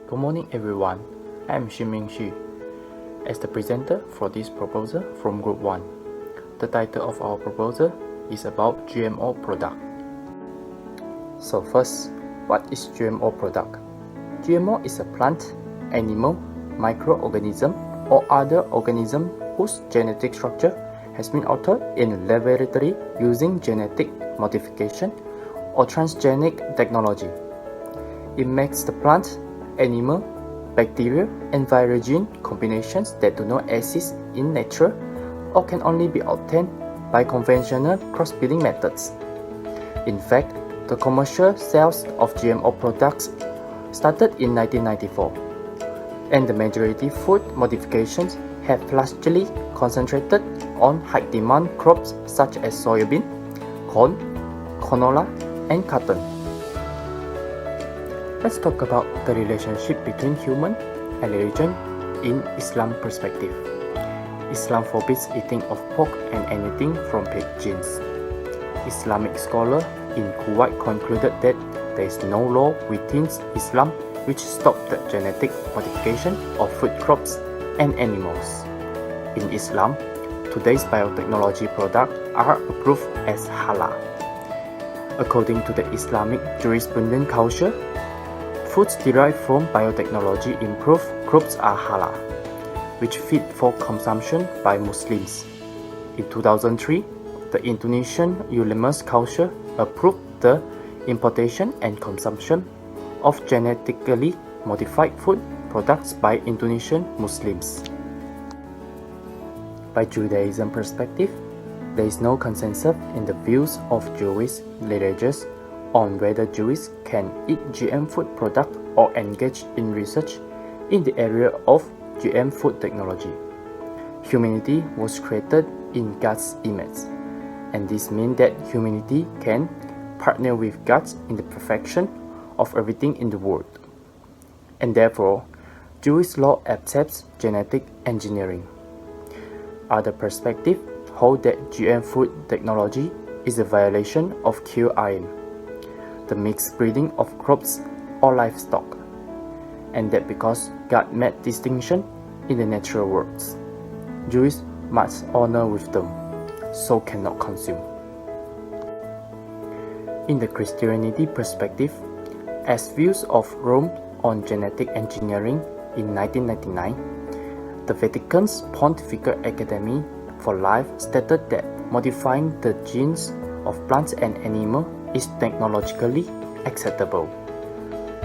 Good morning everyone, I am Xinming Xu as the presenter for this proposal from Group 1. The title of our proposal is about GMO product. So first, what is GMO product? GMO is a plant, animal, microorganism or other organism whose genetic structure has been altered in laboratory using genetic modification or transgenic technology. It makes the plant, animal, bacteria, and viral gene combinations that do not exist in nature or can only be obtained by conventional cross-breeding methods. In fact, the commercial sales of GMO products started in 1994, and the majority food modifications have largely concentrated on high-demand crops such as soybean, corn, canola, and cotton. Let's talk about the relationship between human and religion in Islam perspective. Islam forbids eating of pork and anything from pig genes. Islamic scholar in Kuwait concluded that there is no law within Islam which stops the genetic modification of food crops and animals. In Islam, today's biotechnology products are approved as halal. According to the Islamic jurisprudence culture, foods derived from biotechnology improved crops are halal, which fit for consumption by Muslims. In 2003, the Indonesian Ulama's culture approved the importation and consumption of genetically modified food products by Indonesian Muslims. By Judaism perspective, there is no consensus in the views of Jewish leaders on whether Jews can eat GM food products or engage in research in the area of GM food technology. Humanity was created in God's image, and this means that humanity can partner with God in the perfection of everything in the world. And therefore, Jewish law accepts genetic engineering. Other perspectives hold that GM food technology is a violation of QIM, the mixed breeding of crops or livestock, and that because God made distinction in the natural world, Jews must honor wisdom, so cannot consume. In the Christianity perspective, as views of Rome on genetic engineering in 1999, the Vatican's Pontifical Academy for Life stated that modifying the genes of plants and animals is technologically acceptable.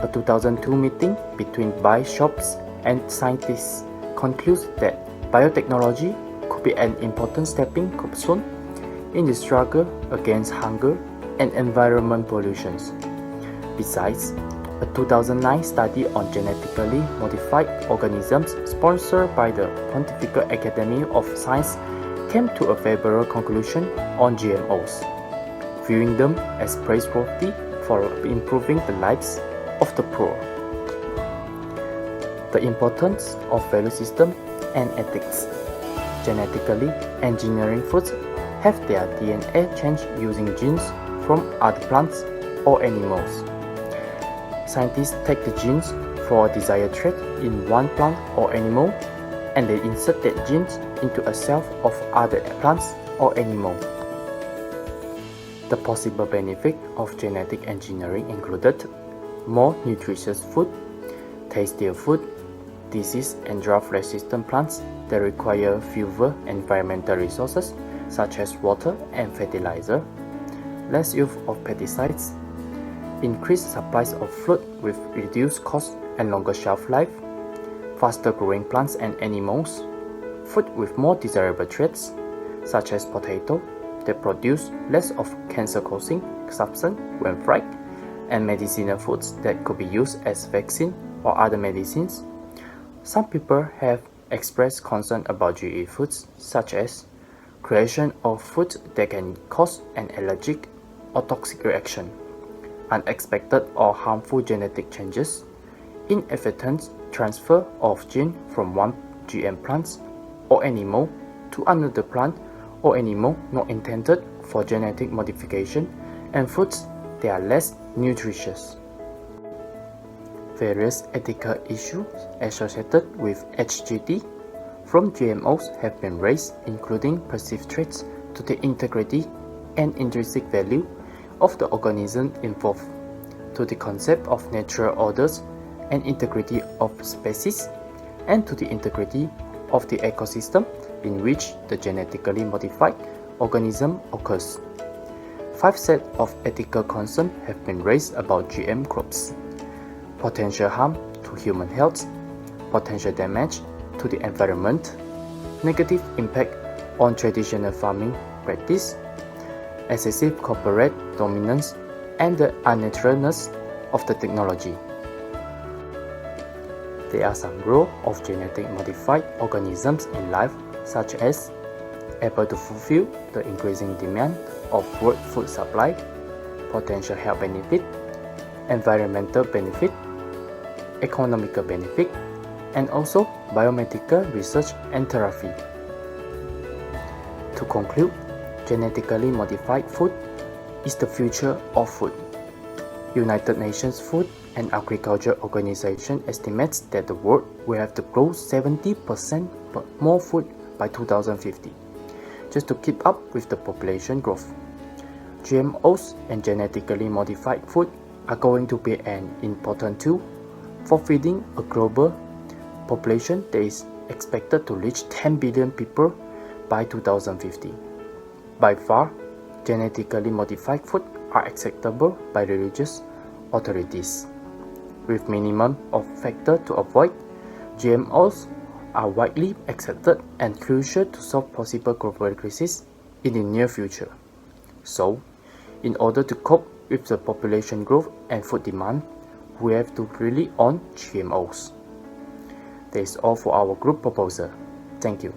A 2002 meeting between bishops and scientists concludes that biotechnology could be an important stepping stone in the struggle against hunger and environment pollution. Besides, a 2009 study on genetically modified organisms sponsored by the Pontifical Academy of Science came to a favorable conclusion on GMOs, viewing them as praiseworthy for improving the lives of the poor. The importance of value system and ethics. Genetically engineering foods have their DNA changed using genes from other plants or animals. Scientists take the genes for a desired trait in one plant or animal, and they insert that genes into a cell of other plants or animal. The possible benefit of genetic engineering included more nutritious food, tastier food, disease and drought-resistant plants that require fewer environmental resources such as water and fertilizer, less use of pesticides, increased supplies of fruit with reduced cost and longer shelf life, faster growing plants and animals, food with more desirable traits such as potato that produce less of cancer-causing substance when fried, and medicinal foods that could be used as vaccine or other medicines. Some people have expressed concern about GE foods such as creation of foods that can cause an allergic or toxic reaction, unexpected or harmful genetic changes, inadvertent transfer of gene from one GM plant or animal to another plant or animal not intended for genetic modification, and foods that are less nutritious. Various ethical issues associated with HGT from GMOs have been raised, including perceived threats to the integrity and intrinsic value of the organism involved, to the concept of natural orders and integrity of species, and to the integrity of the ecosystem in which the genetically modified organism occurs. 5 sets of ethical concerns have been raised about GM crops: potential harm to human health, potential damage to the environment, negative impact on traditional farming practice, excessive corporate dominance, and the unnaturalness of the technology. There are some roles of genetic modified organisms in life, such as able to fulfill the increasing demand of world food supply, potential health benefit, environmental benefit, economical benefit, and also biomedical research and therapy. To conclude, genetically modified food is the future of food. United Nations Food and Agriculture Organization estimates that the world will have to grow 70% more food by 2050, just to keep up with the population growth. GMOs and genetically modified food are going to be an important tool for feeding a global population that is expected to reach 10 billion people by 2050. By far, genetically modified food are acceptable by religious authorities. With minimum of factors to avoid, GMOs are widely accepted and crucial to solve possible global crises in the near future. So, in order to cope with the population growth and food demand, we have to rely on GMOs. That is all for our group proposal. Thank you.